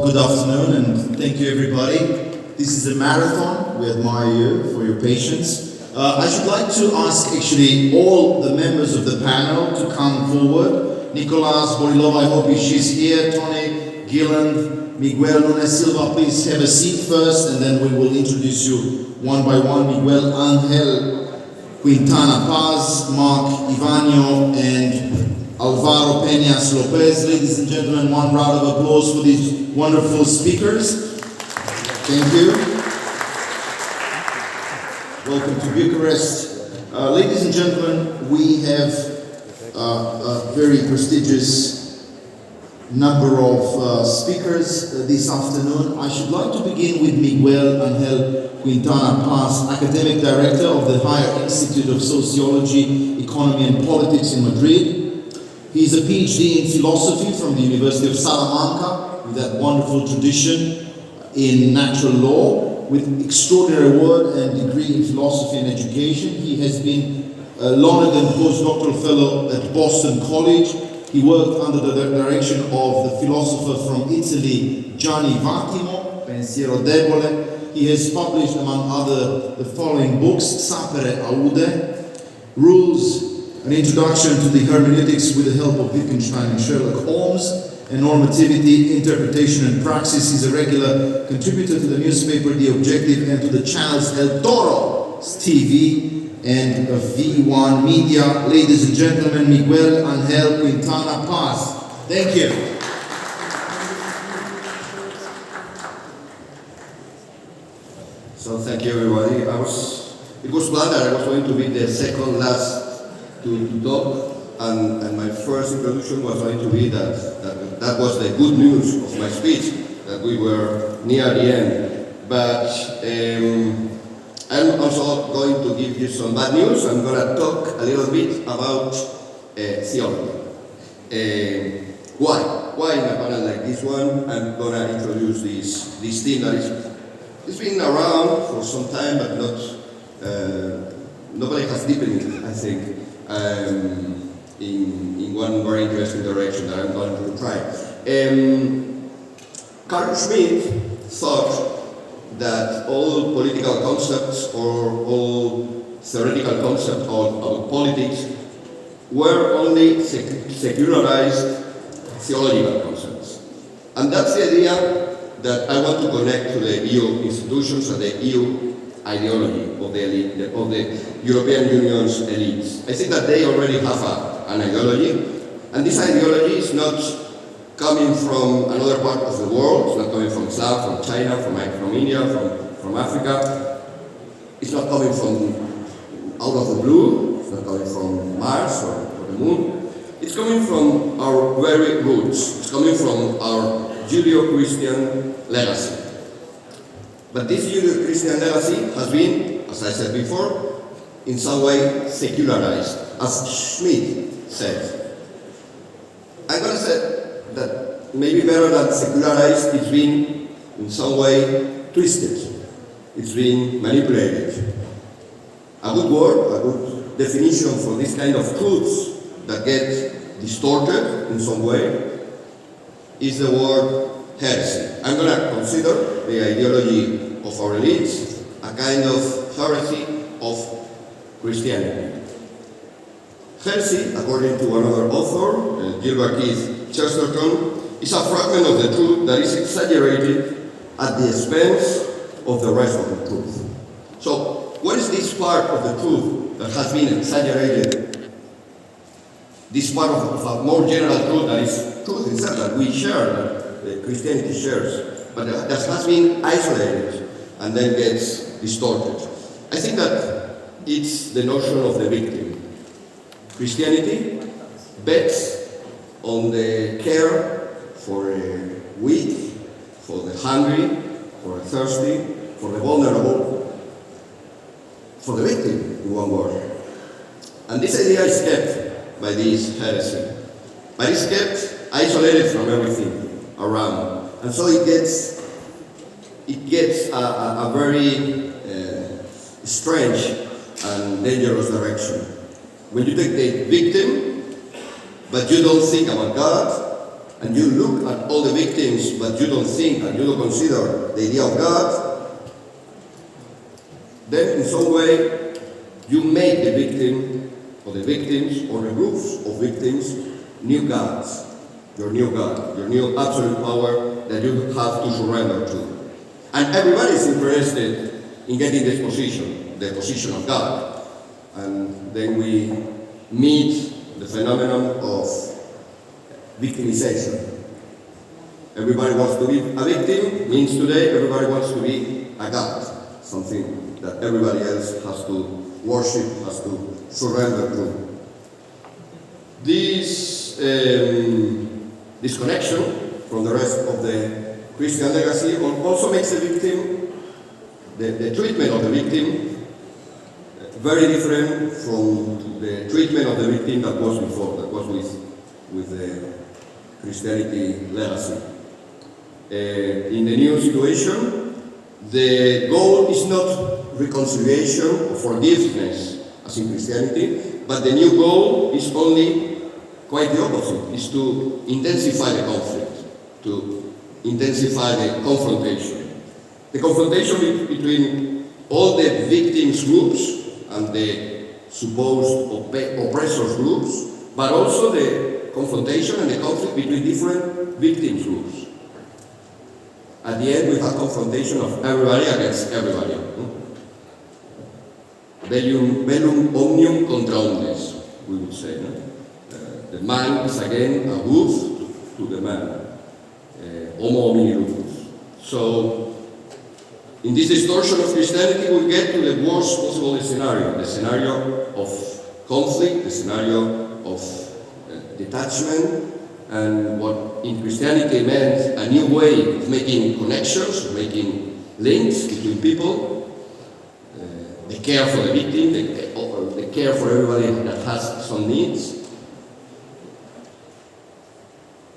Well, good afternoon and thank you everybody. This is a marathon. We admire you for your patience. I should like to ask actually all the members of the panel to come forward. Mikola Zborilova, I hope she's here. Tony, Gilland, Miguel Nunes Silva, please have a seat first and then we will introduce you one by one. Miguel Angel Quintana Paz, Mark Ivanio and Alvaro Peñas Lopez. Ladies and gentlemen, one round of applause for these wonderful speakers. Thank you. Welcome to Bucharest. Ladies and gentlemen, we have a very prestigious number of speakers this afternoon. I should like to begin with Miguel Angel Quintana Paz, Academic Director of the Higher Institute of Sociology, Economy and Politics in Madrid. He is a PhD in philosophy from the University of Salamanca, with that wonderful tradition in natural law, with extraordinary award and degree in philosophy and education. He has been a Lonergan postdoctoral fellow at Boston College. He worked under the direction of the philosopher from Italy, Gianni Vattimo, Pensiero Debole. He has published, among other, the following books: Sapere Aude, Rules, an introduction to the hermeneutics with the help of Wittgenstein and Sherlock Holmes, and Normativity, Interpretation and Praxis. Is a regular contributor to the newspaper The Objective and to the channels El Toro TV and V1 Media. Ladies and gentlemen, Miguel Angel Quintana Paz. Thank you. So thank you everybody. It was planned that I was going to be the second last to talk, and my first introduction was going to be that was the good news of my speech, that we were near the end. But I'm also going to give you some bad news. I'm going to talk a little bit about theology. Why in a panel like this one I'm going to introduce this theme that it's been around for some time, but nobody has deepened it, I think. In one very interesting direction that I'm going to try. Carl Schmitt thought that all political concepts or all theoretical concepts of politics were only secularized theological concepts. And that's the idea that I want to connect to the EU institutions and the EU ideology of the elite, of the European Union's elites. I think that they already have an ideology, and this ideology is not coming from another part of the world. It's not coming from Islam, from China, from India, from Africa. It's not coming from out of the blue. It's not coming from Mars or the moon. It's coming from our very roots. It's coming from our Judeo-Christian legacy. But this Judeo-Christian legacy has been, as I said before, in some way secularized, as Schmitt said. I'm going to say that maybe better than secularized, it's been in some way twisted. It's been manipulated. A good word, a good definition for this kind of truths that get distorted in some way is the word heresy. I'm going to consider the ideology of our elites a kind of heresy of Christianity. Heresy, according to another author, Gilbert Keith Chesterton, is a fragment of the truth that is exaggerated at the expense of the rest of the truth. So, what is this part of the truth that has been exaggerated? This part of a more general truth that is truth itself, that we share, that Christianity shares, but that has been isolated and then gets distorted. I think that it's the notion of the victim. Christianity bets on the care for the weak, for the hungry, for the thirsty, for the vulnerable, for the victim, in one word. And this idea is kept by this heresy. But it's kept isolated from everything around. And so it gets a very strange and dangerous direction. When you take the victim, but you don't think about God, and you look at all the victims, but you don't think and you don't consider the idea of God, then in some way you make the victim, or the victims, or the groups of victims, new gods. Your new God, your new absolute power that you have to surrender to. And everybody is interested in getting this position, the position of God. And then we meet the phenomenon of victimization. Everybody wants to be a victim, means today everybody wants to be a God, something that everybody else has to worship, has to surrender to. This disconnection from the rest of the Christian legacy also makes the victim, the treatment of the victim, very different from the treatment of the victim that was before, that was with the Christianity legacy. In the new situation, the goal is not reconciliation or forgiveness as in Christianity, but the new goal is only quite the opposite, is to intensify the conflict, to intensify the confrontation. The confrontation between all the victims groups and the supposed oppressors groups, but also the confrontation and the conflict between different victims groups. At the end, we have confrontation of everybody against everybody. Bellum omnium contra omnes, we would say. No? The man is again a wolf to the man. Homo homini lupus. So, in this distortion of Christianity, we get to the worst possible scenario, the scenario of conflict, the scenario of detachment, and what in Christianity meant a new way of making connections, of making links between people, the care for the victim, the care for everybody that has some needs,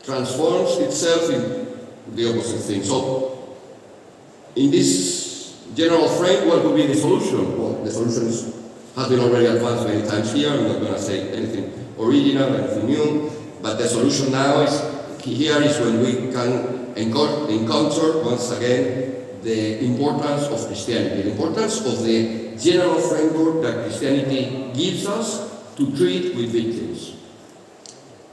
transforms itself in the opposite thing. So, in this general frame, what would be the solution? Well, the solution has been already advanced many times here. I'm not going to say anything original, anything new, but the solution now is when we can encounter once again the importance of Christianity, the importance of the general framework that Christianity gives us to treat with victims.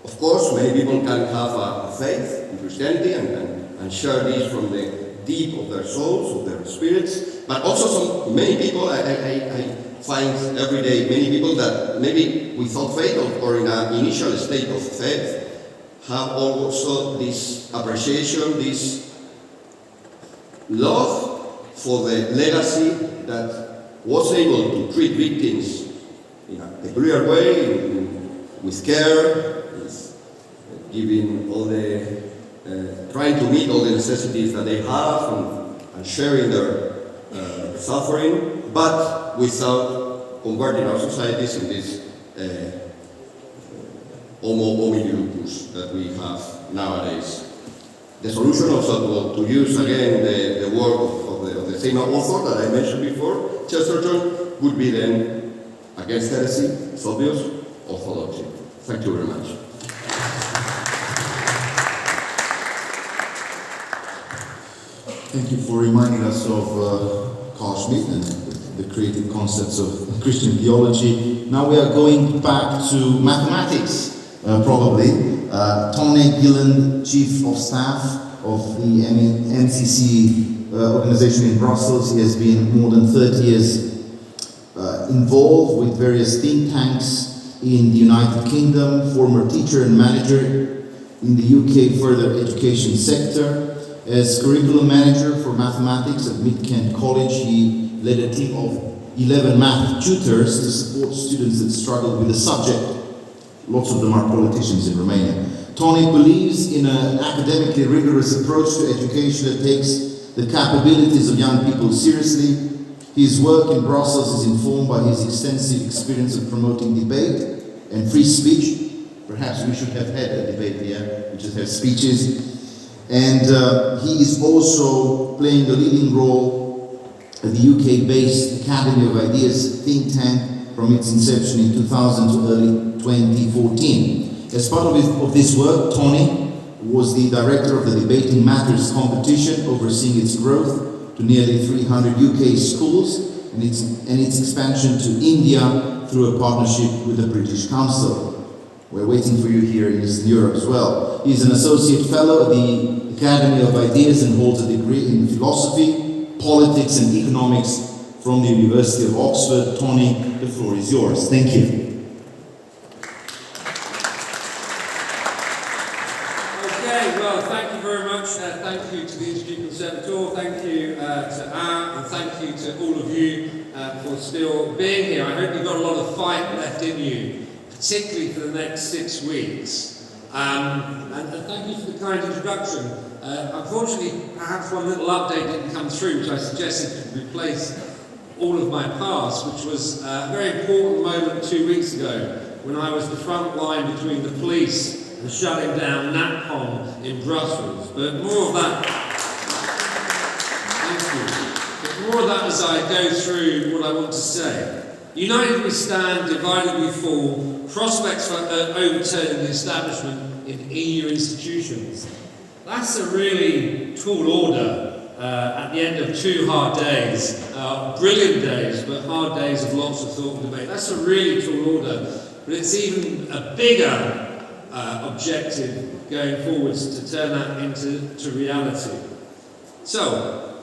Of course, many people can have a faith in Christianity and share this from the deep of their souls, of their spirits, but also many people, I find every day many people that maybe without faith or in an initial state of faith have also this appreciation, this love for the legacy that was able to treat victims in a peculiar way, with care, giving all the, trying to meet all the necessities that they have and sharing their suffering, but without converting our societies in this homo homini lupus that we have nowadays. The solution also to use again the work of the same author that I mentioned before, Chesterton, would be then against heresy, it's obvious, orthodoxy. Thank you very much. Thank you for reminding us of Carl Schmitt and the creative concepts of Christian theology. Now we are going back to mathematics, probably. Tony Gilland, Chief of Staff of the MCC organization in Brussels. He has been more than 30 years involved with various think tanks in the United Kingdom, former teacher and manager in the UK further education sector. As curriculum manager for mathematics at Mid-Kent College, he led a team of 11 math tutors to support students that struggle with the subject. Lots of them are politicians in Romania. Tony believes in an academically rigorous approach to education that takes the capabilities of young people seriously. His work in Brussels is informed by his extensive experience of promoting debate and free speech. Perhaps we should have had a debate here, we just have speeches. And he is also playing a leading role at the UK-based Academy of Ideas think tank from its inception in 2000 to early 2014. As part of this work, Tony was the director of the Debating Matters competition, overseeing its growth to nearly 300 UK schools and its expansion to India through a partnership with the British Council. We're waiting for you here in Eastern Europe as well. He's an associate fellow at the Academy of Ideas and holds a degree in philosophy, politics and economics from the University of Oxford. Tony, the floor is yours. Thank you. Okay, well, thank you very much. Thank you to the Institute Conservatoire, thank you to Anne, and thank you to all of you for still being here. I hope you've got a lot of fight left in you, particularly for the next 6 weeks. And thank you for the kind introduction. Unfortunately, perhaps one little update didn't come through, which I suggested could replace all of my past, which was a very important moment 2 weeks ago when I was the front line between the police and shutting down NAPCOM in Brussels. But more of that, thank you. But more of that as I go through what I want to say. United we stand, divided we fall. Prospects for overturning the establishment in EU institutions. That's a really tall order at the end of 2 hard days, brilliant days, but hard days of lots of thought and debate. That's a really tall order, but it's even a bigger objective going forwards to turn that into reality. So,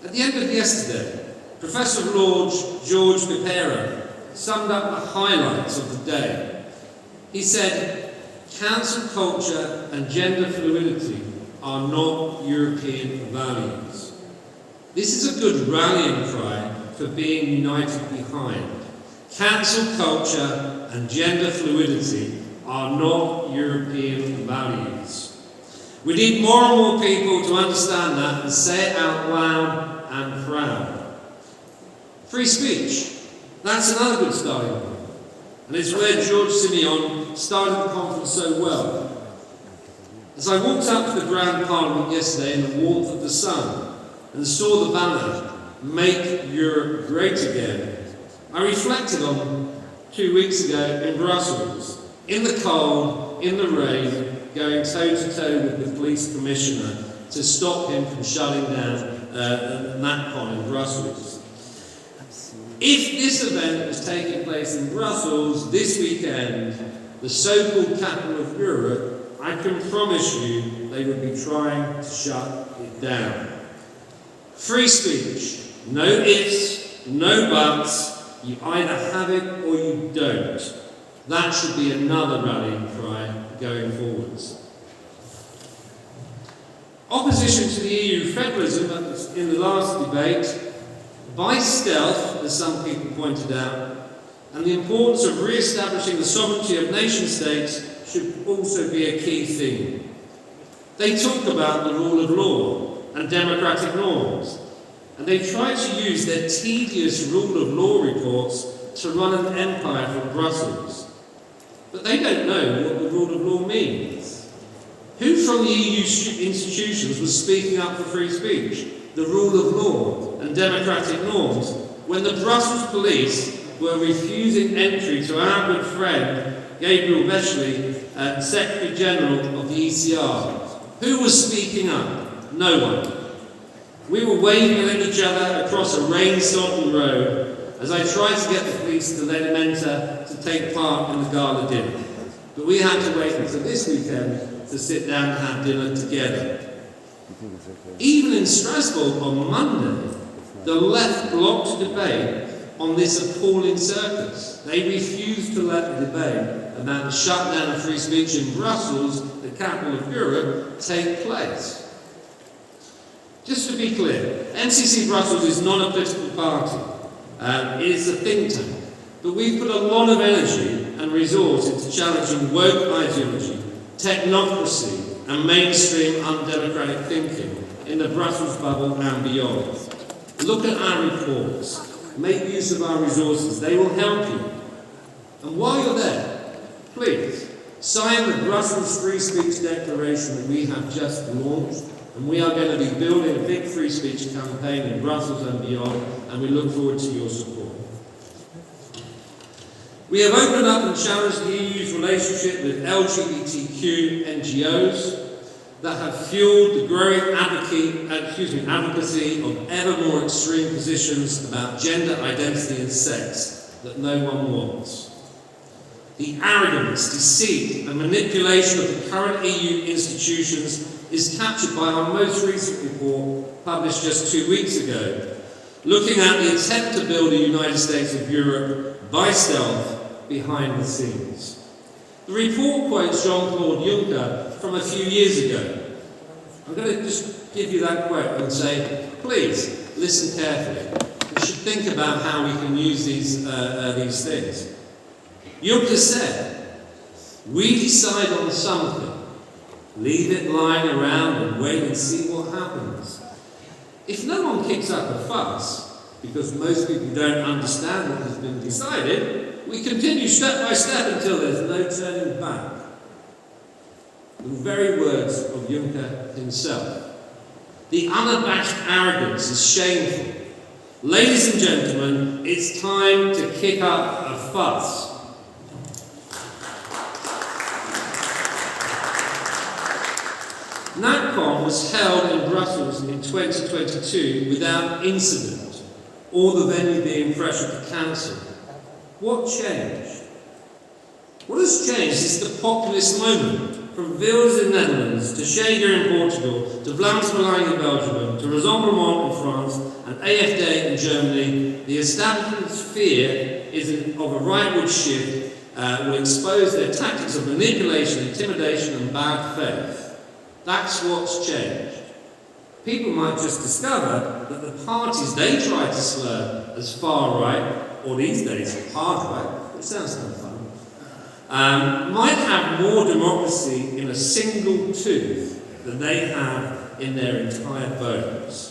at the end of yesterday, Professor of Law George Pipera summed up the highlights of the day. He said, cancel culture and gender fluidity are not European values. This is a good rallying cry for being united behind. Cancel culture and gender fluidity are not European values. We need more and more people to understand that and say it out loud and proud. Free speech, that's another good starting point. And it's where George Simeon started the conference so well. As I walked up to the Grand Parliament yesterday in the warmth of the sun and saw the banner, Make Europe Great Again, I reflected on 2 weeks ago in Brussels, in the cold, in the rain, going toe-to-toe with the police commissioner to stop him from shutting down NAPCOM in Brussels. If this event was taking place in Brussels this weekend, the so-called capital of Europe, I can promise you they would be trying to shut it down. Free speech, no ifs, no buts, you either have it or you don't. That should be another rallying cry going forwards. Opposition to the EU federalism in the last debate, by stealth, as some people pointed out, and the importance of re-establishing the sovereignty of nation-states should also be a key theme. They talk about the rule of law and democratic norms, and they try to use their tedious rule of law reports to run an empire from Brussels. But they don't know what the rule of law means. Who from the EU institutions was speaking up for free speech, the rule of law and democratic norms, when the Brussels police were refusing entry to our good friend Gabriel Beşli, Secretary General of the ECR? Who was speaking up? No one. We were waving at each other across a rain-sodden road as I tried to get the police to let him enter to take part in the gala dinner. But we had to wait until this weekend to sit down and have dinner together. Even in Strasbourg on Monday, the left blocked debate on this appalling circus. They refused to let the debate about the shutdown of free speech in Brussels, the capital of Europe, take place. Just to be clear, MCC Brussels is not a political party. It is a think tank. But we've put a lot of energy and resource into challenging woke ideology, technocracy, and mainstream undemocratic thinking in the Brussels bubble and beyond. Look at our reports. Make use of our resources. They will help you. And while you're there, please, sign the Brussels Free Speech Declaration that we have just launched. And we are going to be building a big free speech campaign in Brussels and beyond, and we look forward to your support. We have opened up and challenged the EU's relationship with LGBTQ NGOs. that have fueled the growing advocacy of ever more extreme positions about gender identity and sex that no one wants. The arrogance, deceit and manipulation of the current EU institutions is captured by our most recent report, published just 2 weeks ago, looking at the attempt to build a United States of Europe by stealth behind the scenes. The report quotes Jean-Claude Juncker from a few years ago. I'm going to just give you that quote and say, please, listen carefully. We should think about how we can use these things. Juncker said, we decide on something, leave it lying around and wait and see what happens. If no one kicks up a fuss, because most people don't understand what has been decided, we continue step by step until there's no turning back. The very words of Juncker himself. The unabashed arrogance is shameful. Ladies and gentlemen, it's time to kick up a fuss. NatCon was held in Brussels in 2022 without incident, or the venue being pressured to cancel. What changed? What has changed is the populist moment. From Wilders in the Netherlands, to Schengen in Portugal, to Vlaams-Belang in Belgium, to Rassemblement in France, and AfD in Germany, the establishment's fear is of a rightward shift will expose their tactics of manipulation, intimidation, and bad faith. That's what's changed. People might just discover that the parties they try to slur as far right, or these days hard right, which sounds kind of fun, might have more democracy in a single tooth than they have in their entire bones.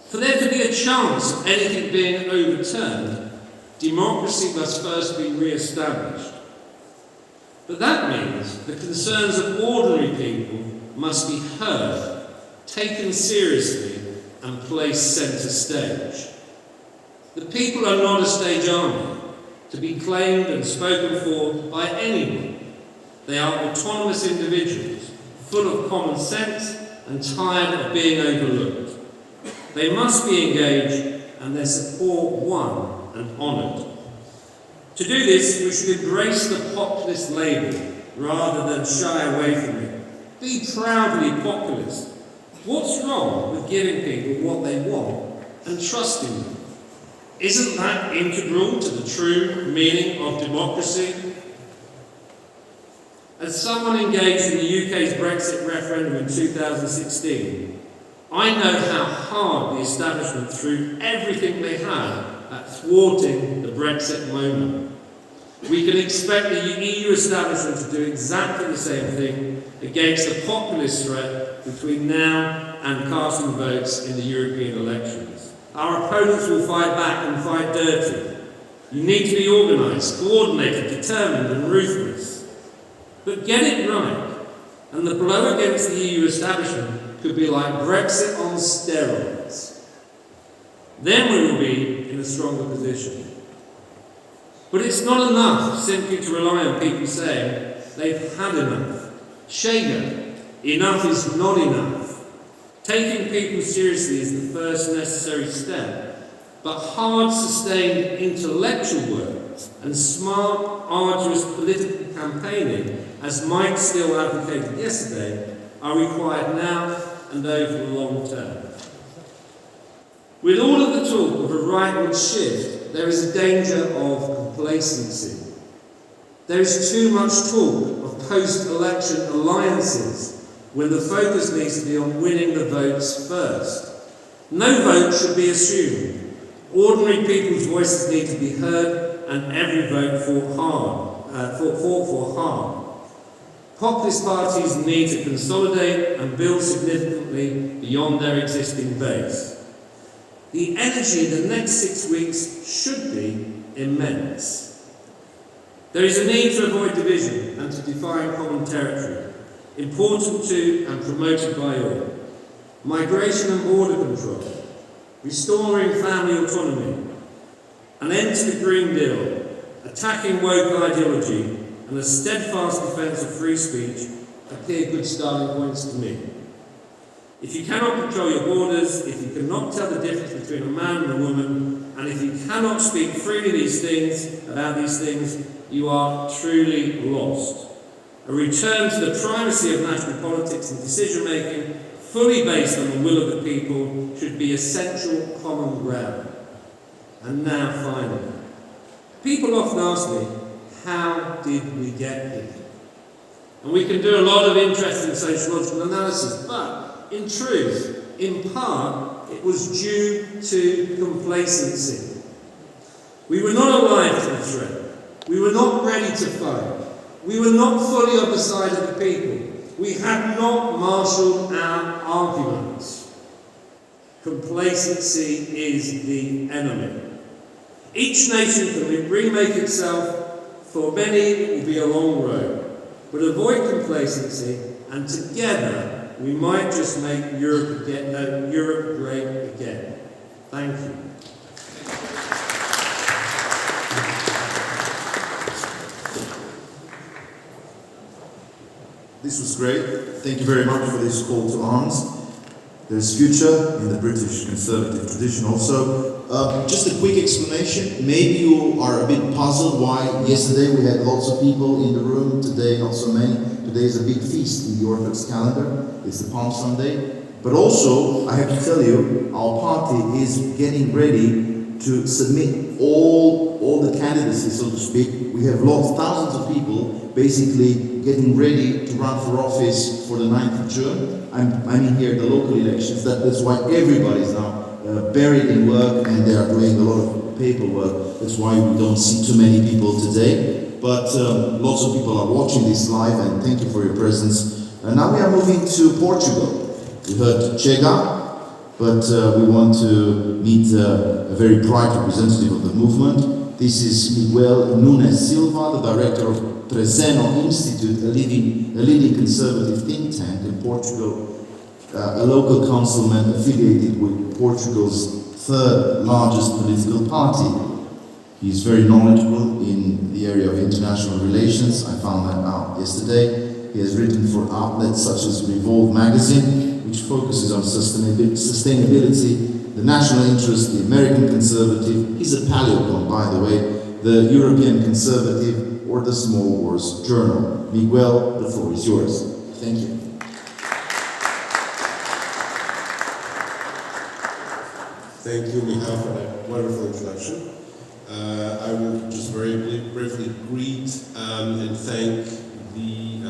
For there to be a chance of anything being overturned, democracy must first be re-established. But that means the concerns of ordinary people must be heard, taken seriously, and placed centre stage. The people are not a stage army, to be claimed and spoken for by anyone. They are autonomous individuals, full of common sense and tired of being overlooked. They must be engaged and their support won and honoured. To do this, we should embrace the populist label rather than shy away from it. Be proudly populist. What's wrong with giving people what they want and trusting them? Isn't that integral to the true meaning of democracy? As someone engaged in the UK's Brexit referendum in 2016, I know how hard the establishment threw everything they had at thwarting the Brexit moment. We can expect the EU establishment to do exactly the same thing against the populist threat between now and casting votes in the European elections. Our opponents will fight back and fight dirty. You need to be organised, coordinated, determined and ruthless. But get it right, and the blow against the EU establishment could be like Brexit on steroids. Then we will be in a stronger position. But it's not enough simply to rely on people saying they've had enough. Shager, enough is not enough. Taking people seriously is the first necessary step, but hard, sustained intellectual work and smart, arduous political campaigning, as Mike Steele advocated yesterday, are required now and over the long term. With all of the talk of a rightward shift, there is a danger of complacency. There is too much talk of post-election alliances when the focus needs to be on winning the votes first. No vote should be assumed. Ordinary people's voices need to be heard, and every vote fought for hard. Populist parties need to consolidate and build significantly beyond their existing base. The energy in the next 6 weeks should be immense. There is a need to avoid division and to define common territory, important to and promoted by all. Migration and border control, restoring family autonomy, an end to the Green Deal, attacking woke ideology, and a steadfast defence of free speech appear good starting points to me. If you cannot control your borders, if you cannot tell the difference between a man and a woman, and if you cannot speak freely about these things, you are truly lost. A return to the primacy of national politics and decision-making, fully based on the will of the people, should be essential common ground. And now finally, people often ask me, how did we get here? And we can do a lot of interesting sociological analysis, but in truth, in part, it was due to complacency. We were not alive to the threat. We were not ready to fight. We were not fully on the side of the people. We had not marshalled our arguments. Complacency is the enemy. Each nation can remake itself. For many, it will be a long road. But avoid complacency, and together we might just make Europe great again. Thank you. This was great. Thank you very much for this call to arms. There's future in the British conservative tradition also. Just a quick explanation. Maybe you are a bit puzzled why yesterday we had lots of people in the room, today not so many. Today is a big feast in the Orthodox calendar. It's the Palm Sunday. But also, I have to tell you, our party is getting ready to submit all the candidacy, so to speak. We have thousands of people basically getting ready to run for office for the 9th of June. I mean here the local elections. That's why everybody is now buried in work and they are doing a lot of paperwork. That's why we don't see too many people today. But lots of people are watching this live, and thank you for your presence. Now we are moving to Portugal. We heard Chega, but we want to meet a very bright representative of the movement. This is Miguel Nunes Silva, the director of Trezeno Institute, a leading conservative think tank in Portugal, a local councilman affiliated with Portugal's third largest political party. He is very knowledgeable in the area of international relations. I found that out yesterday. He has written for outlets such as Revolve magazine, which focuses on sustainability, the national interest, the American conservative. He's a paleocon, by the way, the European conservative, or the Small Wars Journal. Miguel, the floor is yours. Thank you. Thank you, Mihai, for that wonderful introduction. I will just very briefly greet and thank the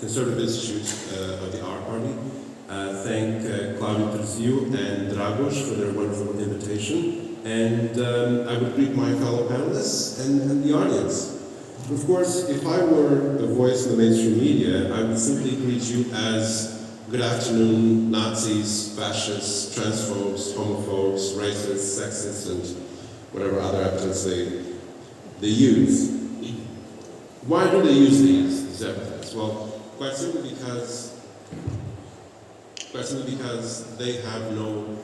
Conservative Institute of the R Party. Thank Claudio Terziu and Dragos for their wonderful invitation. And I would greet my fellow panelists and the audience. Of course, if I were a voice in the mainstream media, I would simply greet you as good afternoon, Nazis, fascists, transphobes, homophobes, racists, sexists, and whatever other epithets they use. Why do they use these epithets? Well, quite simply because they have no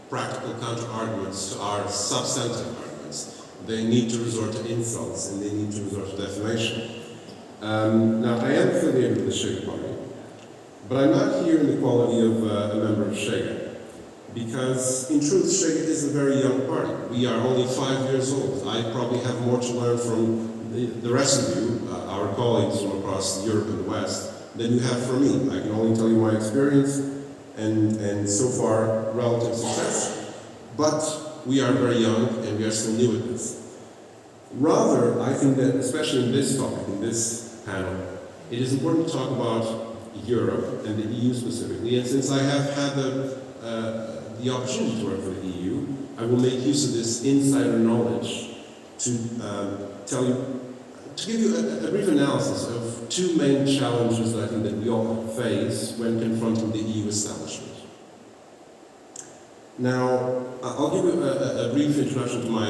practical counter-arguments to our substantive arguments. They need to resort to insults and they need to resort to defamation. Now, I am affiliated with the Chega Party, but I'm not here in the quality of a member of Chega. Because, in truth, Chega is a very young party. We are only 5 years old. I probably have more to learn from the rest of you, our colleagues from across Europe and the West, than you have from me. I can only tell you my experience and so far, relative success. But we are very young and we are still new at this. Rather, I think that, especially in this topic, in this panel, it is important to talk about Europe and the EU specifically. And since I have had the opportunity to work for the EU, I will make use of this insider knowledge to give you a brief analysis of two main challenges that I think that we all face when confronting the EU establishment. Now, I'll give you a brief introduction to my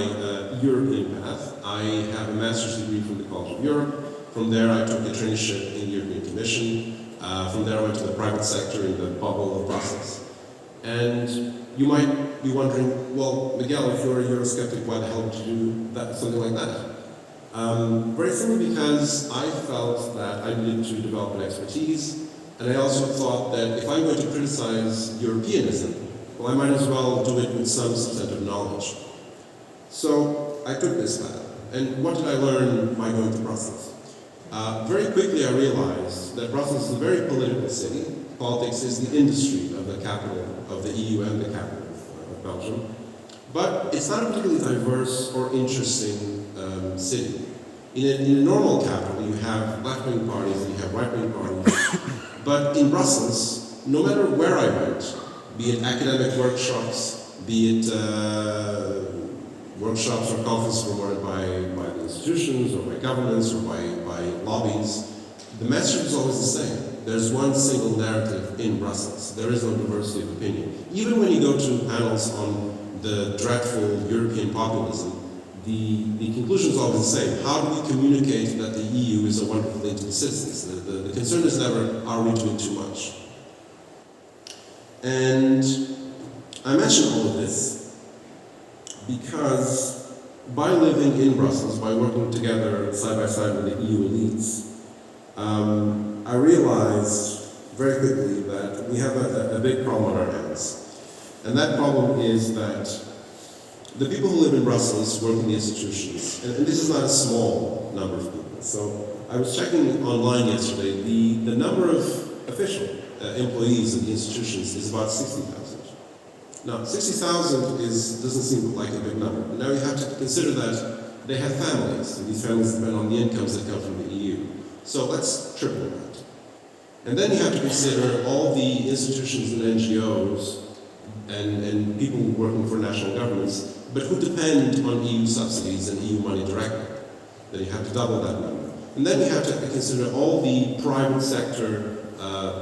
European path. I have a master's degree from the College of Europe. From there, I took a traineeship in the European Commission. From there, I went to the private sector in the bubble of Brussels. And you might be wondering, well, Miguel, if you're a Eurosceptic, why the hell did you do something like that? Very simply because I felt that I needed to develop an expertise, and I also thought that if I'm going to criticize Europeanism, well, I might as well do it with some substantive knowledge. So I took this path. And what did I learn by going to Brussels? Very quickly I realized that Brussels is a very political city. Politics is the industry of the capital of the EU and the capital of Belgium. But it's not a particularly diverse or interesting city. In a normal capital, you have left-wing parties and you have right-wing parties. But in Brussels, no matter where I went, be it academic workshops, be it workshops or conferences promoted by the institutions or by governments or by lobbies, the message is always the same. There's one single narrative in Brussels. There is no diversity of opinion. Even when you go to panels on the dreadful European populism, the conclusion is always the same. How do we communicate that the EU is a wonderful thing to the citizens? The concern is never, are we doing too much? And I mention all of this because by living in Brussels, by working together side by side with the EU elites, I realized very quickly that we have a big problem on our hands. And that problem is that the people who live in Brussels work in the institutions, and this is not a small number of people. So I was checking online yesterday, the number of official employees in the institutions is about 60,000. Now, 60,000 doesn't seem like a big number. But now you have to consider that they have families, and these families depend on the incomes that come from the EU. So let's triple that. And then you have to consider all the institutions and NGOs and people working for national governments, but who depend on EU subsidies and EU money directly. Then you have to double that number. And then you have to consider all the private sector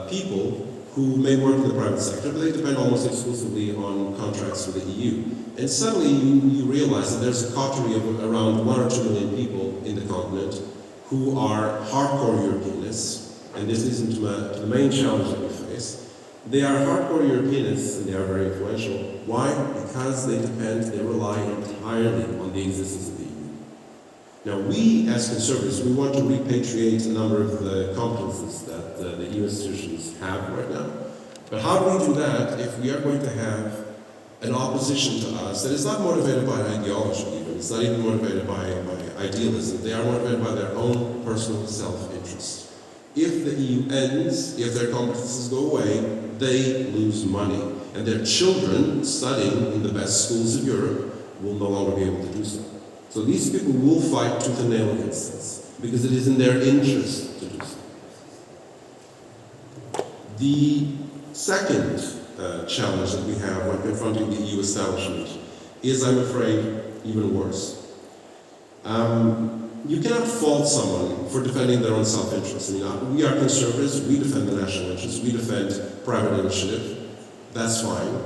people who may work in the private sector, but they depend almost exclusively on contracts with the EU. And suddenly you realize that there's a coterie of around 1 or 2 million people in the continent who are hardcore Europeanists, and this leads into the main challenge that we face. They are hardcore Europeanists, and they are very influential. Why? Because they rely entirely on the existence of the EU. Now, we as conservatives, we want to repatriate a number of the competences that the EU institutions have right now. But how do we do that if we are going to have an opposition to us that is not motivated by ideology even, it's not even motivated by idealism, they are motivated by their own personal self-interest. If the EU ends, if their competences go away, they lose money. And their children studying in the best schools of Europe will no longer be able to do so. So these people will fight tooth and nail against this, because it is in their interest to do so. The second challenge that we have when confronting the EU establishment is, I'm afraid, even worse. You cannot fault someone for defending their own self-interest. I mean, we are conservatives, we defend the national interest, we defend private initiative, that's fine.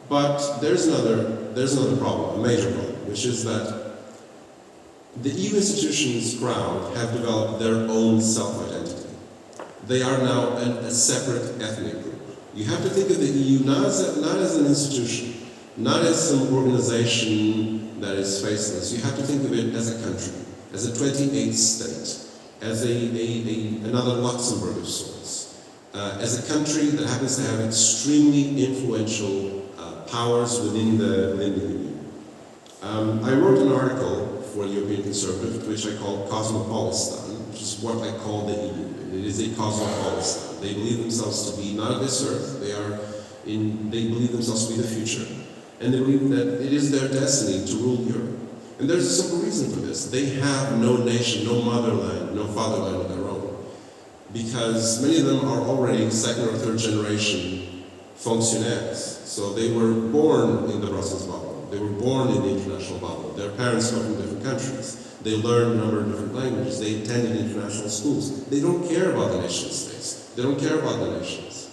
But there's another problem, a major problem, which is that the EU institutions crowd have developed their own self-identity. They are now a separate ethnic group. You have to think of the EU not as an institution, not as some organization that is faceless. You have to think of it as a country, as a 28th state, as another Luxembourg of sorts, as a country that happens to have extremely influential powers within the Union. I wrote an article for the European Conservative, which I called Cosmopolistan, which is what I call the EU. It is a cosmopolistan. They believe themselves to be not of this earth. They believe themselves to be the future. And they believe that it is their destiny to rule Europe. And there's a simple reason for this. They have no nation, no motherland, no fatherland of their own. Because many of them are already second or third generation fonctionnaires. So they were born in the Brussels bubble. They were born in the international bubble. Their parents come from different countries. They learn a number of different languages. They attended international schools. They don't care about the nation states. They don't care about the nations.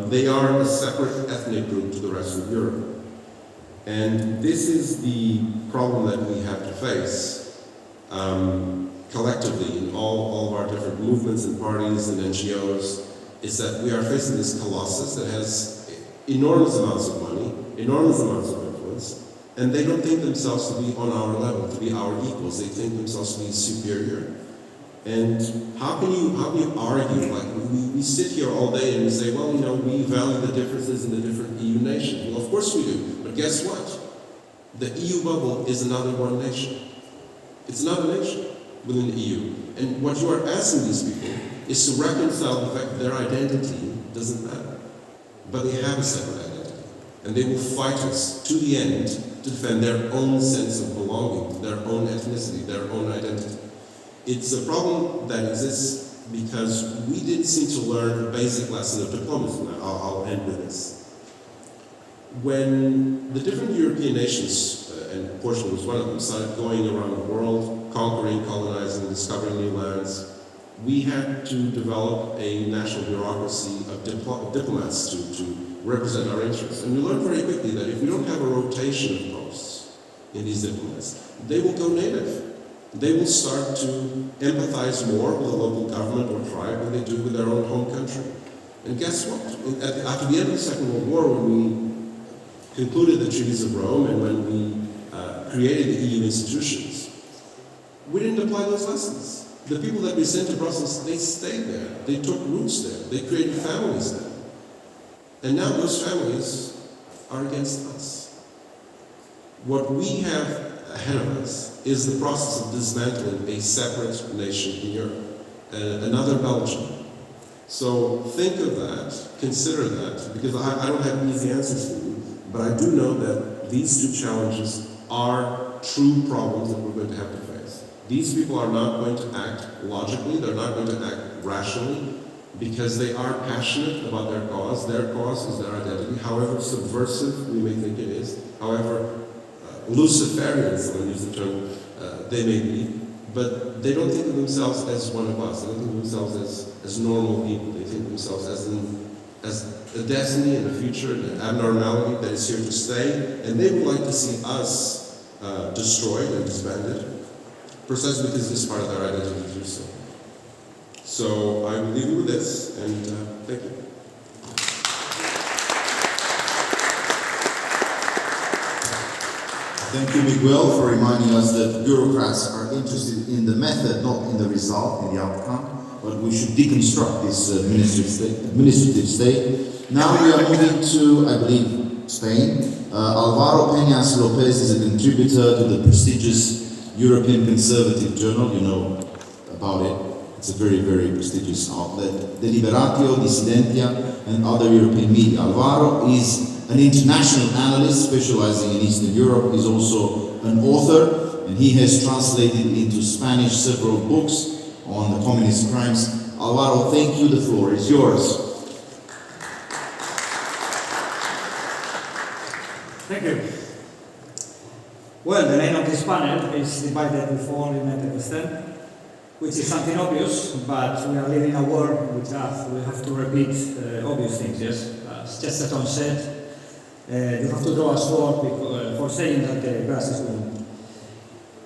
They are a separate ethnic group to the rest of Europe. And this is the problem that we have to face collectively in all of our different movements and parties and NGOs, is that we are facing this colossus that has enormous amounts of money, enormous amounts of influence, And they don't think themselves to be on our level, to be our equals. They think themselves to be superior. And how can you argue? Like we sit here all day and we say, well, we value the differences in the different EU nations. Well, of course we do. But guess what? The EU bubble is another one nation. It's another nation within the EU. And what you are asking these people is to reconcile the fact that their identity doesn't matter. But they have a separate identity. And they will fight us to the end to defend their own sense of belonging, their own ethnicity, their own identity. It's a problem that exists because we didn't seem to learn a basic lesson of diplomacy. I'll end with this. When the different European nations, and Portugal was one of them, started going around the world, conquering, colonizing, discovering new lands, we had to develop a national bureaucracy of diplomats to represent our interests. And we learned very quickly that if we don't have a rotation of posts in these diplomats, they will go native. They will start to empathize more with a local government or tribe than they do with their own home country. And guess what? After the end of the Second World War, when we concluded the treaties of Rome and when we created the EU institutions, we didn't apply those lessons. The people that we sent to Brussels, they stayed there. They took roots there. They created families there. And now those families are against us. What we have ahead of us is the process of dismantling a separate nation in Europe, another Belgium. So think of that, consider that, because I don't have easy answers for you, but I do know that these two challenges are true problems that we're going to have to face. These people are not going to act logically, they're not going to act rationally, because they are passionate about their cause. Their cause is their identity, however subversive we may think it is, however Luciferian, someone used the term, they may be, but they don't think of themselves as one of us. They don't think of themselves as normal people. They think of themselves as a destiny and a future, an abnormality that is here to stay, and they would like to see us destroyed and disbanded, precisely because this is part of their identity to do so. So I will leave you with this, and thank you. Thank you, Miguel, for reminding us that bureaucrats are interested in the method, not in the result, in the outcome. But we should deconstruct this administrative state. Now we are moving to, I believe, Spain. Alvaro Peñas Lopez is a contributor to the prestigious European Conservative Journal. You know about it. It's a very, very prestigious outlet. Deliberatio, Dissidentia, and other European media. Alvaro is an international analyst specializing in Eastern Europe. He's also an author, and he has translated into Spanish several books on the communist crimes. Alvaro, thank you. The floor is yours. Thank you. Well, the name of this panel is divided into four United States, which is something obvious, but we are living in a world which we have to repeat obvious things, yes? Just as Tom said, you have to draw a sword for saying that the grass is green.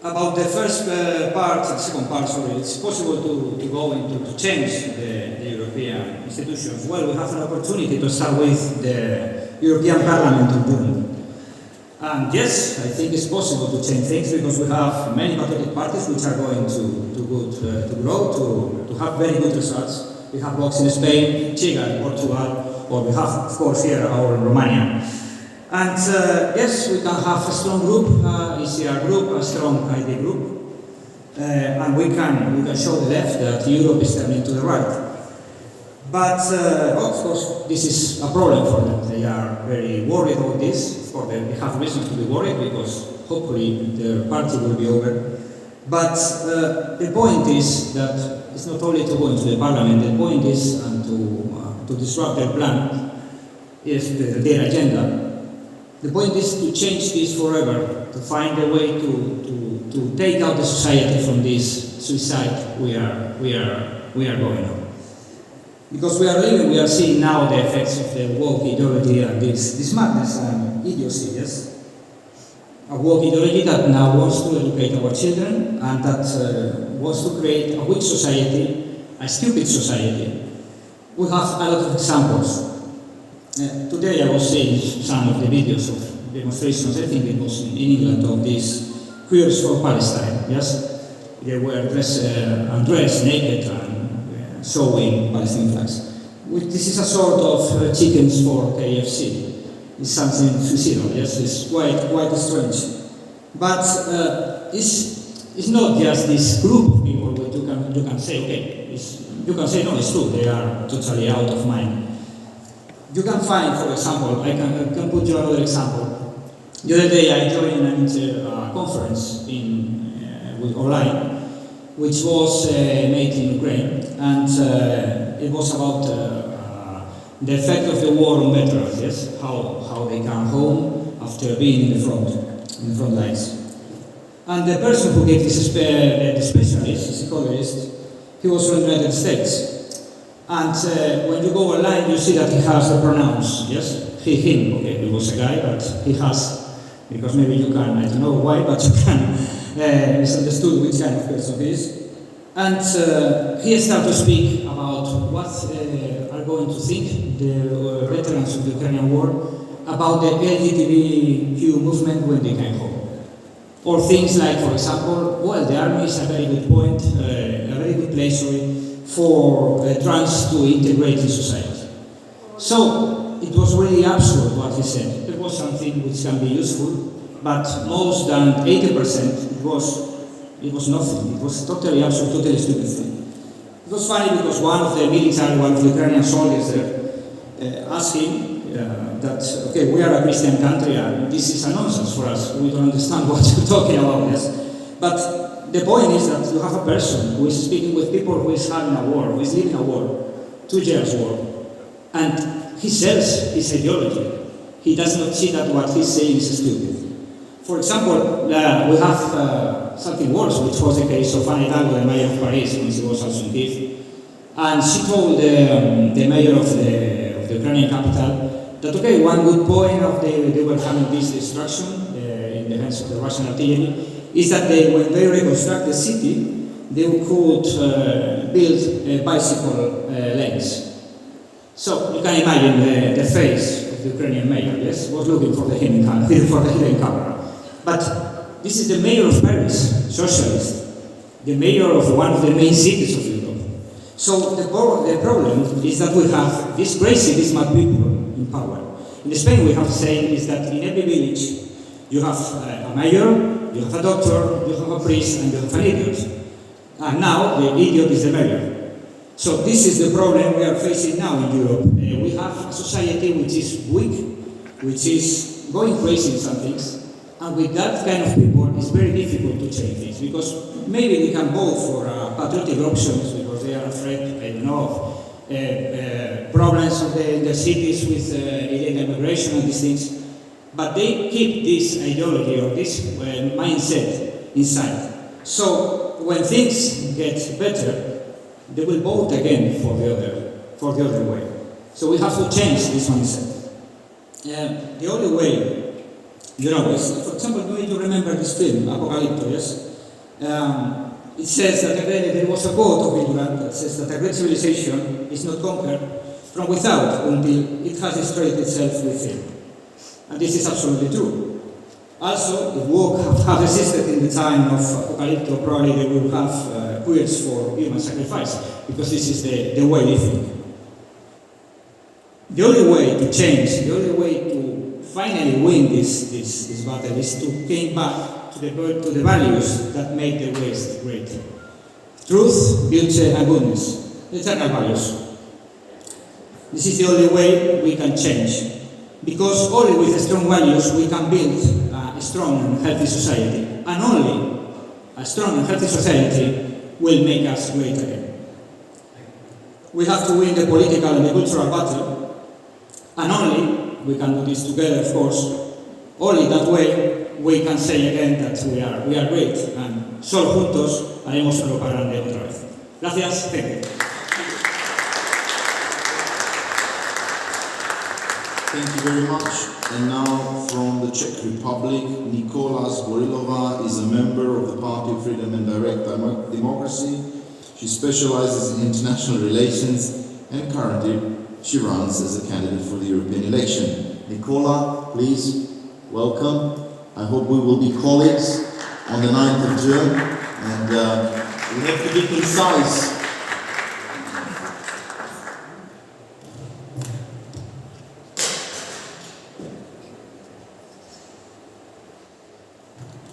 About the first part, the second part, sorry, it's possible to go into to change the European institutions. Well, we have an opportunity to start with the European Parliament in June. And yes, I think it's possible to change things because we have many patriotic parties which are going to grow, to have very good results. We have Vox in Spain, Chile in Portugal, or we have, of course, here our Romania. And yes, we can have a strong group, ECR group, a strong ID group, and we can show the left that Europe is turning to the right. But of course, this is a problem for them. They are very worried about this. Of course, they have reasons to be worried because hopefully their party will be over. But the point is that it's not only to go into the parliament. The point is to disrupt their plan, is their agenda. The point is to change this forever, to find a way to take out the society from this suicide we are going on. Because we are seeing now the effects of the woke ideology and this madness and idiocy, yes? A woke ideology that now wants to educate our children and that wants to create a weak society, a stupid society. We have a lot of examples. Today I was seeing some of the videos of demonstrations, I think it was in England, of these queers for Palestine, yes? They were undressed, naked, and showing Palestinian flags. This is a sort of chickens for KFC. It's something suicidal, yes? It's quite strange. But it's not just this group of people where you can say, okay, you can say, no, it's true, they are totally out of mind. You can find, for example, I can put you another example. The other day I joined a conference online, which was made in Ukraine, and it was about the effect of the war on veterans, yes? How they come home after being in the front lines. And the person who gave this specialist, psychologist, he was from the United States. And when you go online, you see that he has the pronouns, yes? He, him, okay, he was a guy, but he has, because maybe you can, I don't know why, but you can misunderstood which kind of person he is. And he started to speak about what are going to think the veterans of the Ukrainian war about the LGBTQ movement when they came home. Or things like, for example, well, the army is a very good point, a very good place for trans to integrate in society. So it was really absurd what he said. There was something which can be useful, but most than 80% it was nothing. It was totally absurd, totally stupid thing. It was funny because one of the Ukrainian soldiers there asked him that, okay, we are a Christian country and this is a nonsense for us. We don't understand what you're talking about, yes? But the point is that you have a person who is speaking with people who is having a war, who is living a war, 2 years war, and he sells his ideology. He does not see that what he's saying is stupid. For example, we have something worse, which was the case of Anne Hidalgo, the mayor of Paris, when she was also in Kiev. And she told the mayor of the Ukrainian capital that, okay, one good point of they were having this destruction in the hands of the Russian artillery is that when they reconstruct the city, they could build bicycle lanes. So you can imagine the face of the Ukrainian mayor, yes, was looking for the hidden camera. But this is the mayor of Paris, socialist, the mayor of one of the main cities of Europe. So the problem is that we have these crazy, these mad people in power. In Spain, we have saying is that in every village you have a mayor, you have a doctor, you have a priest, and you have an idiot. And now the idiot is the mayor. So this is the problem we are facing now in Europe. We have a society which is weak, which is going crazy in some things, and with that kind of people, it's very difficult to change things, because maybe they can vote for patriotic options because they are afraid, I don't know, of problems of the cities with illegal immigration and these things, but they keep this ideology or this mindset inside. So when things get better, they will vote again for the other way. So we have to change this mindset. The only way, is, for example, you need to remember this film, Apocalypto, yes? It says that there was a quote of Gilland that says that a great civilization is not conquered from without until it has destroyed itself within. And this is absolutely true. Also, if woke have existed in the time of Apocalypto, probably they will have queers for human sacrifice, because this is the way they think. The only way to change, the only way to finally win this battle is to came back to the values that make the West great. Truth, beauty, and goodness, eternal values. This is the only way we can change. Because only with strong values we can build a strong and healthy society. And only a strong and healthy society will make us great again. We have to win the political and the cultural battle. And only, we can do this together, of course, only that way we can say again that we are great. And solo juntos haremos lo grande otra vez. Gracias, thank you. Thank you very much. And now from the Czech Republic, Mikola Zborilova is a member of the Party of Freedom and Direct Democracy. She specializes in international relations and currently she runs as a candidate for the European election. Mikola, please. welcome. I hope we will be colleagues on the 9th of June, and we have to be concise.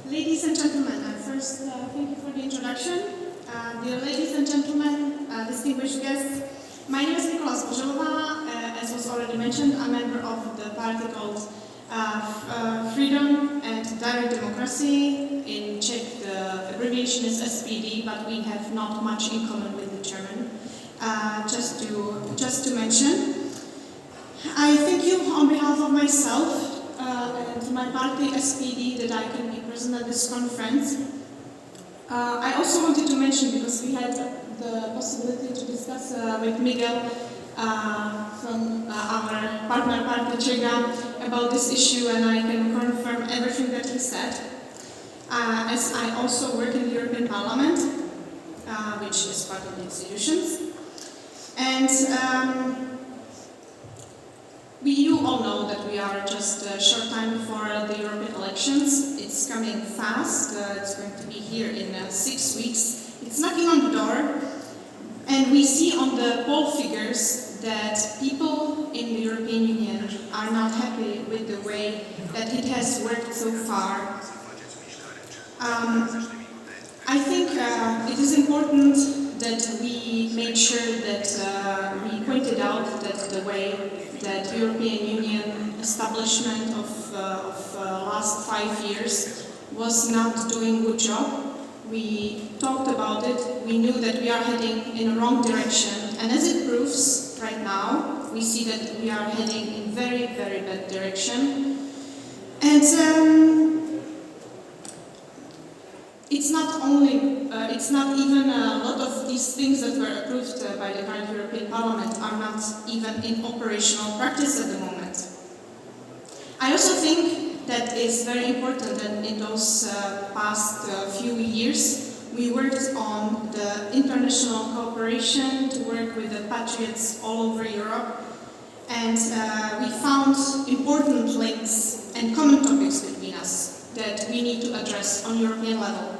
Ladies and gentlemen, first, thank you for the introduction. Dear ladies and gentlemen, distinguished guests, my name is Mikola Zborilova. As was already mentioned, I'm a member of the party called Freedom and Direct Democracy. In Czech, the abbreviation is SPD, but we have not much in common with the German. Just to mention, I thank you on behalf of myself and my party SPD that I can be present at this conference. I also wanted to mention, because we had the possibility to discuss with Miguel from our partner party Chega about this issue, and I can confirm everything that he said. As I also work in the European Parliament, which is part of the institutions, and you all know that we are just a short time before the European elections. It's coming fast. It's going to be here in 6 weeks. It's knocking on the door, and we see on the poll figures that people in the European Union are not happy with the way that it has worked so far. I think it is important that we make sure that we pointed out that the way that European Union establishment of last 5 years was not doing a good job. We talked about it. We knew that we are heading in a wrong direction, and as it proves right now, we see that we are heading in very, very bad direction. And it's not even a lot of these things that were approved by the current European Parliament are not even in operational practice at the moment. I also think that is very important that in those past few years we worked on the international cooperation to work with the patriots all over Europe, and we found important links and common topics between us that we need to address on European level.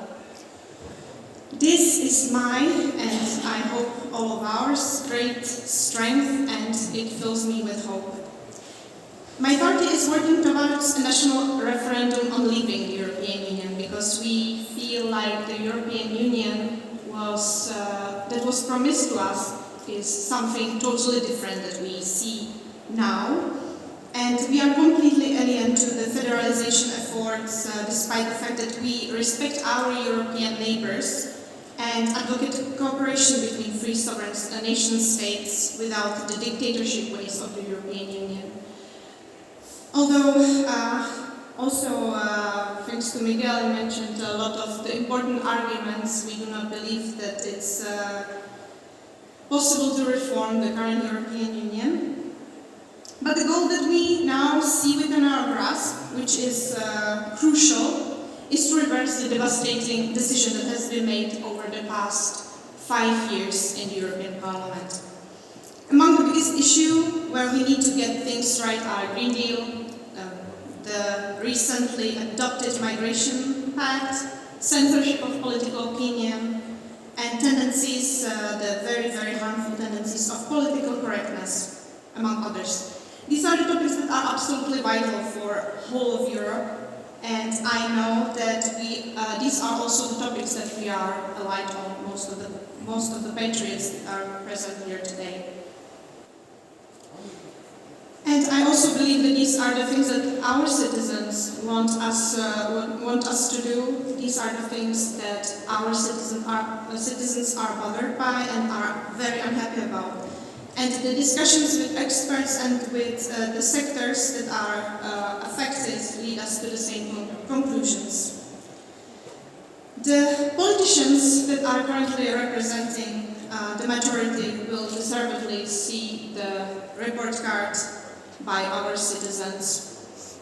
This is my, and I hope all of ours, great strength, and it fills me with hope. My party is working towards a national referendum on leaving the European Union, because we feel like the European Union that was promised to us is something totally different that we see now. And we are completely alien to the federalization efforts, despite the fact that we respect our European neighbors and advocate cooperation between free sovereign nation states without the dictatorship ways of the European Union. Although, thanks to Miguel, he mentioned a lot of the important arguments, we do not believe that it's possible to reform the current European Union. But the goal that we now see within our grasp, which is crucial, is to reverse the devastating decision that has been made over the past 5 years in the European Parliament. Among the biggest issues where we need to get things right are Green Deal, the recently adopted Migration Pact, censorship of political opinion, and tendencies, the very, very harmful tendencies of political correctness, among others. These are the topics that are absolutely vital for the whole of Europe, and I know that these are also the topics that we are aligned on, most of the patriots that are present here today. And I also believe that these are the things that our citizens want us to do. These are the things that our citizens are bothered by and are very unhappy about. And the discussions with experts and with the sectors that are affected lead us to the same conclusions. The politicians that are currently representing the majority will deservedly see the report card by our citizens.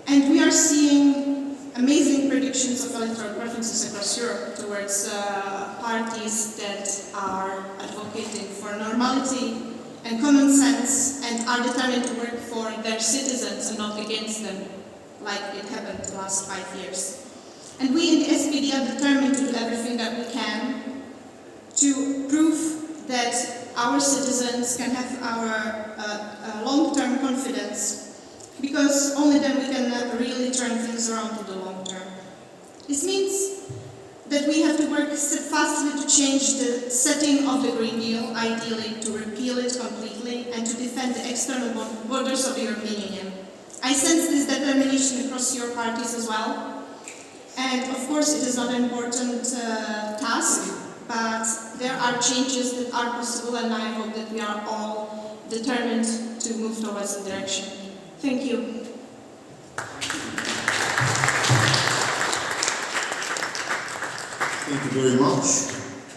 And we are seeing amazing predictions of electoral preferences across Europe towards parties that are advocating for normality and common sense and are determined to work for their citizens and not against them, like it happened the last 5 years. And we in the SPD are determined to do everything that we can to prove that our citizens can have our long-term confidence, because only then we can really turn things around to the long term. This means that we have to work steadfastly to change the setting of the Green Deal, ideally to repeal it completely and to defend the external borders of the European Union. I sense this determination across your parties as well. And of course it is not an important task, but there are changes that are possible, and I hope that we are all determined to move towards the direction. Thank you. Thank you very much.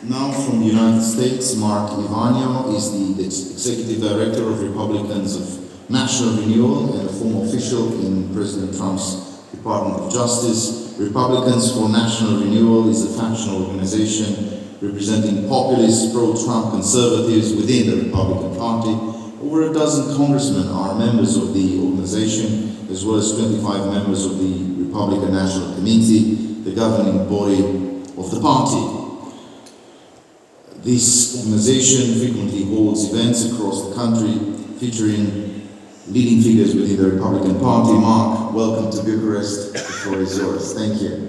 Now from the United States, Mark Ivanyo is the Executive Director of Republicans of National Renewal and a former official in President Trump's Department of Justice. Republicans for National Renewal is a factional organization representing populist, pro-Trump conservatives within the Republican Party. Over a dozen congressmen are members of the organization, as well as 25 members of the Republican National Committee, the governing body of the party. This organization frequently holds events across the country featuring leading figures within the Republican Party. Mark, welcome to Bucharest. The floor is yours. Thank you.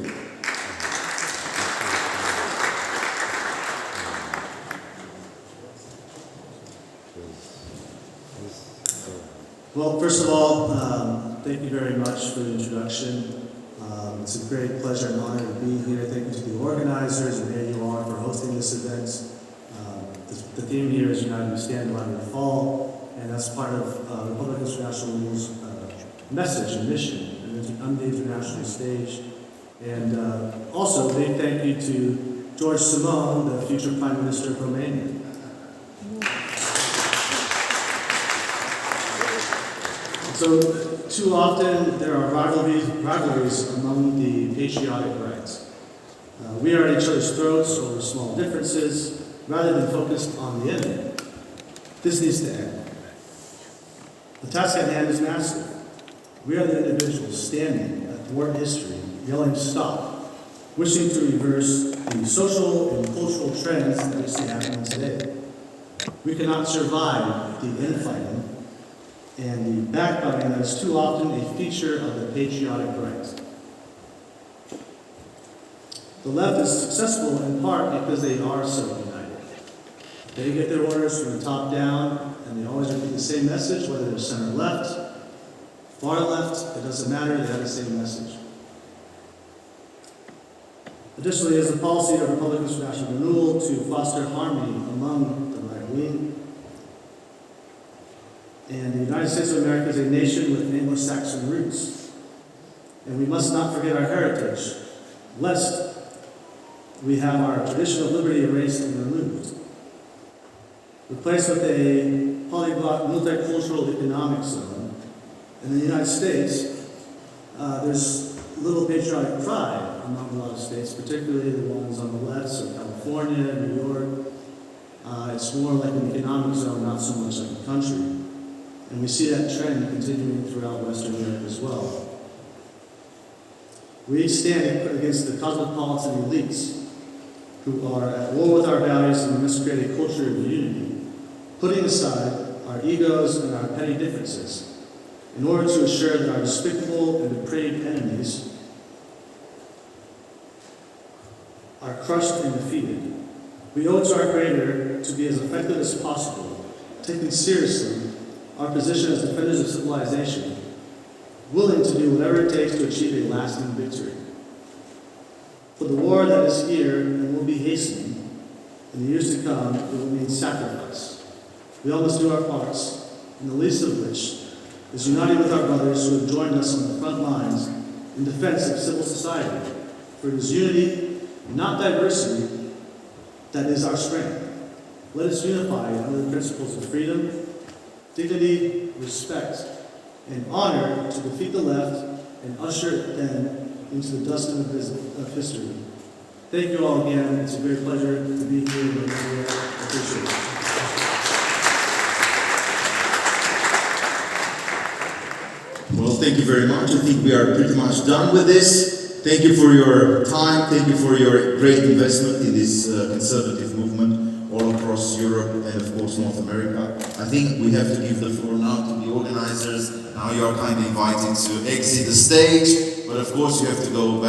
Well, first of all, thank you very much for the introduction. It's a great pleasure and honor to be here. Thank you to the organizers and AUR for hosting this event. The theme here is United We Stand, Divided We Fall, and that's part of Republicans for National Renewal's message and mission on the international stage. And also, a big thank you to George Simon, the future Prime Minister of Romania. So, too often there are rivalries among the patriotic right. We are at each other's throats over small differences, rather than focused on the enemy. This needs to end. The task at hand is massive. We are the individuals standing at thwart history, yelling stop, wishing to reverse the social and cultural trends that we see happening today. We cannot survive the infighting and the backbiting that is too often a feature of the patriotic right. The left is successful in part because they are so united. They get their orders from the top down, and they always repeat the same message, whether they're center left, far left, it doesn't matter, they have the same message. Additionally, it is the policy of Republicans for National Renewal to foster harmony among the right wing. And the United States of America is a nation with Anglo-Saxon roots. And we must not forget our heritage, lest we have our tradition of liberty erased and removed. Replaced with a polyglot multicultural economic zone. In the United States, there's little patriotic pride among a lot of states, particularly the ones on the left, so California, New York. It's more like an economic zone, not so much like a country. And we see that trend continuing throughout Western Europe as well. We stand against the cosmopolitan elites who are at war with our values, and we must create a culture of unity, putting aside our egos and our petty differences in order to assure that our despicable and depraved enemies are crushed and defeated. We owe it to our Creator to be as effective as possible, taking seriously our position as defenders of civilization, willing to do whatever it takes to achieve a lasting victory. For the war that is here and will be hastening in the years to come, it will mean sacrifice. We all must do our parts, and the least of which is uniting with our brothers who have joined us on the front lines in defense of civil society. For it is unity, not diversity, that is our strength. Let us unify under the principles of freedom, dignity, respect, and honor to defeat the left and usher it then into the dust of history. Thank you all again. It's a great pleasure to be here. I appreciate it. Well, thank you very much. I think we are pretty much done with this. Thank you for your time. Thank you for your great investment in this conservative movement all across Europe and, of course, North America. I think we have to give the floor now to the organizers. Now you are kindly invited to exit the stage, but of course you have to go back.